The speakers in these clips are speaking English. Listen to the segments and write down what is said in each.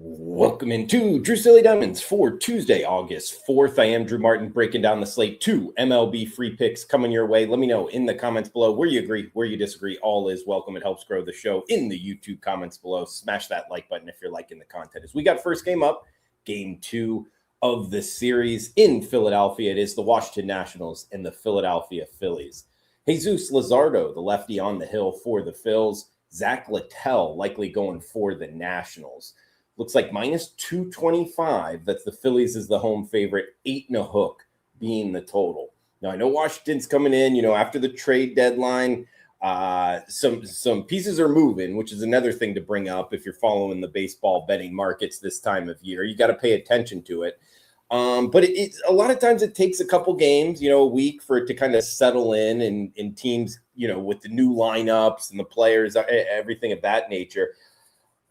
Welcome into Drew Silly Diamonds for Tuesday, August 4th. I am Drew Martin breaking down the slate. 2 MLB free picks coming your way. Let me know in the comments below where you agree, where you disagree. All is welcome. It helps grow the show in the YouTube comments below. Smash that like button if you're liking the content. As we got first game up, game 2 of the series in Philadelphia. It is the Washington Nationals and the Philadelphia Phillies. Jesus Luzardo, the lefty on the hill for the Phils. Zach Littell likely going for the Nationals. Looks like minus 225. That's the Phillies is the home favorite. 8.5 being the total. Now, I know Washington's coming in, after the trade deadline. Some pieces are moving, which is another thing to bring up if you're following the baseball betting markets this time of year. You got to pay attention to it. But it's a lot of times it takes a couple games, a week for it to kind of settle in and teams, with the new lineups and the players, everything of that nature.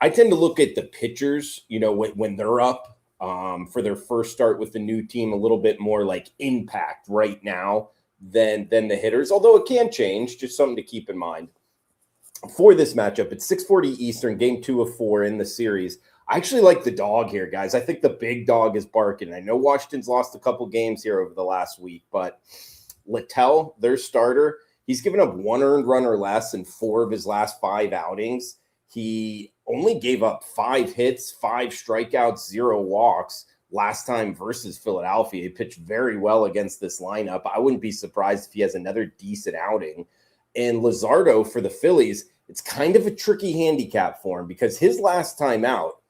I tend to look at the pitchers, when they're up for their first start with the new team, a little bit more like impact right now than the hitters, although it can change, just something to keep in mind. For this matchup, it's 6:40 Eastern, game 2 of 4 in the series. I actually like the dog here, guys. I think the big dog is barking. I know Washington's lost a couple games here over the last week, but Littell, their starter, he's given up 1 earned run or less in 4 of his last 5 outings. He only gave up 5 hits, 5 strikeouts, 0 walks last time versus Philadelphia. He pitched very well against this lineup. I wouldn't be surprised if he has another decent outing. And Luzardo for the Phillies, it's kind of a tricky handicap for him because his last time out,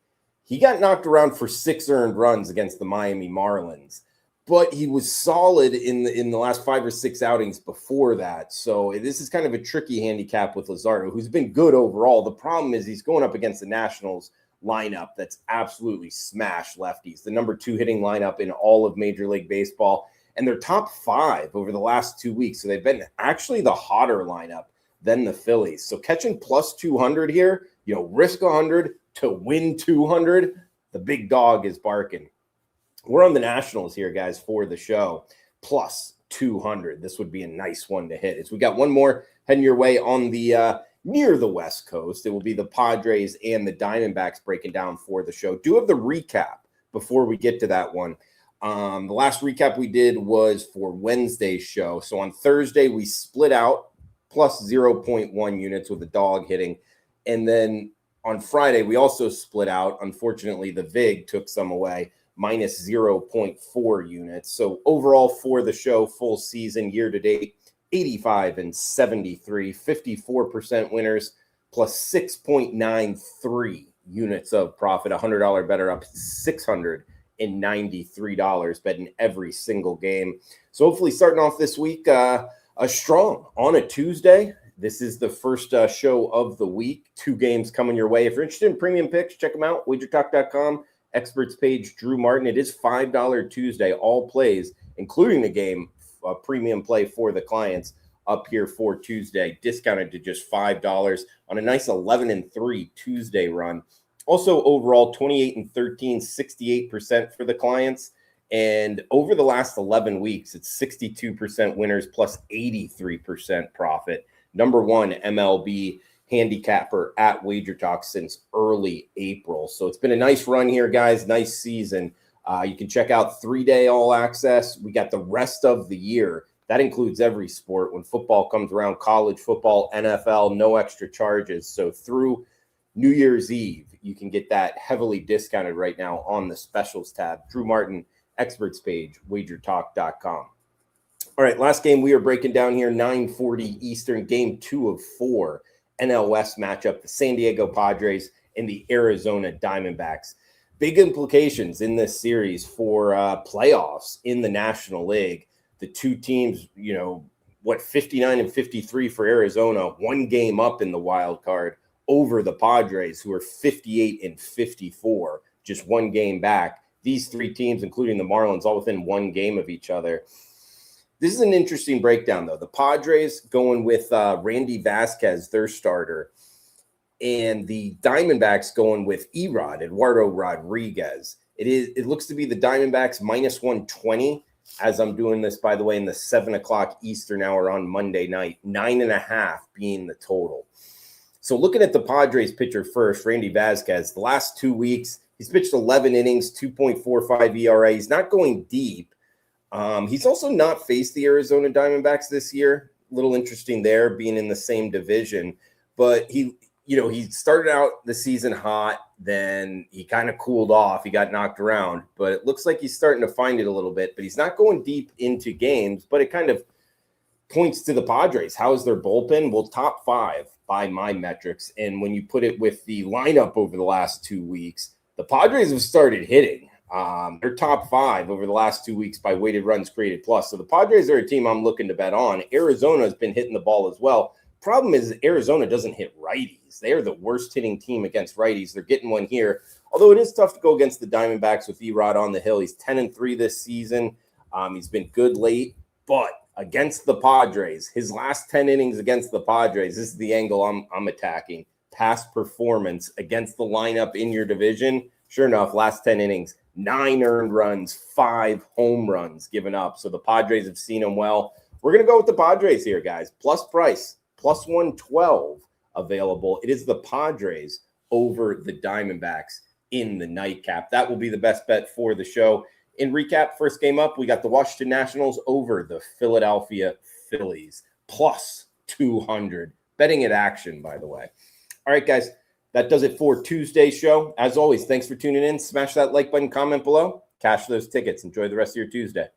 he got knocked around for 6 earned runs against the Miami Marlins. But he was solid in the last 5 or 6 outings before that. So this is kind of a tricky handicap with Luzardo, who's been good overall. The problem is he's going up against the Nationals lineup that's absolutely smashed lefties, the number 2 hitting lineup in all of Major League Baseball, and they're top 5 over the last 2 weeks. So they've been actually the hotter lineup than the Phillies. So catching plus 200 here, risk 100 to win 200, the big dog is barking. We're on the Nationals here, guys, for the show. Plus 200. This would be a nice one to hit. As we got one more heading your way on the near the West Coast. It will be the Padres and the Diamondbacks breaking down for the show. Do have the recap before we get to that one. The last recap we did was for Wednesday's show. So on Thursday, we split out plus 0.1 units with the dog hitting. And then on Friday, we also split out. Unfortunately, the VIG took some away. Minus 0.4 units. So overall for the show, full season, year to date, 85 and 73, 54% winners, plus 6.93 units of profit. $100 better up, $693 betting every single game. So hopefully starting off this week strong on a Tuesday. This is the first show of the week. 2 games coming your way. If you're interested in premium picks, check them out, WagerTalk.com. Experts page, Drew Martin. It is $5 Tuesday, all plays, including the game, premium play for the clients up here for Tuesday, discounted to just $5 on a nice 11-3 Tuesday run. Also overall 28-13, 68% for the clients. And over the last 11 weeks, it's 62% winners plus 83% profit. Number 1 MLB handicapper at WagerTalk since early April. So it's been a nice run here, guys. Nice season. You can check out 3-day all access. We got the rest of the year. That includes every sport. When football comes around, college football, NFL, no extra charges. So through New Year's Eve, you can get that heavily discounted right now on the specials tab. Drew Martin, experts page, WagerTalk.com. All right, last game we are breaking down here, 9:40 Eastern, game 2 of 4. NL West matchup, the San Diego Padres and the Arizona Diamondbacks. Big implications in this series for playoffs in the National League. The 2 teams, 59 and 53 for Arizona, 1 game up in the wild card over the Padres, who are 58 and 54, just 1 game back. These 3 teams, including the Marlins, all within 1 game of each other. This is an interesting breakdown, though. The Padres going with Randy Vasquez, their starter, and the Diamondbacks going with Eduardo Rodriguez. It looks to be the Diamondbacks minus 120, as I'm doing this, by the way, in the 7 o'clock Eastern hour on Monday night, 9.5 being the total. So looking at the Padres pitcher first, Randy Vasquez, the last 2 weeks, He's pitched 11 innings, 2.45 ERA. He's not going deep. He's also not faced the Arizona Diamondbacks this year. A little interesting there, being in the same division. But he started out the season hot, then he kind of cooled off. He got knocked around, but it looks like he's starting to find it a little bit. But he's not going deep into games, but it kind of points to the Padres. How is their bullpen? Well, top 5 by my metrics. And when you put it with the lineup over the last 2 weeks, the Padres have started hitting. They're top 5 over the last 2 weeks by weighted runs created plus. So the Padres are a team I'm looking to bet on. Arizona has been hitting the ball as well. Problem is Arizona doesn't hit righties. They are the worst hitting team against righties. They're getting one here. Although it is tough to go against the Diamondbacks with Erod on the hill. He's 10-3 this season. He's been good late, but against the Padres, his last 10 innings against the Padres, this is the angle I'm attacking. Past performance against the lineup in your division. Sure enough, last 10 innings, 9 earned runs, 5 home runs given up. So the Padres have seen him well. We're going to go with the Padres here, guys. Plus price, plus 112 available. It is the Padres over the Diamondbacks in the nightcap. That will be the best bet for the show. In recap, first game up, we got the Washington Nationals over the Philadelphia Phillies, plus 200. Betting at action, by the way. All right, guys, that does it for Tuesday's show. As always, thanks for tuning in. Smash that like button, comment below. Cash those tickets. Enjoy the rest of your Tuesday.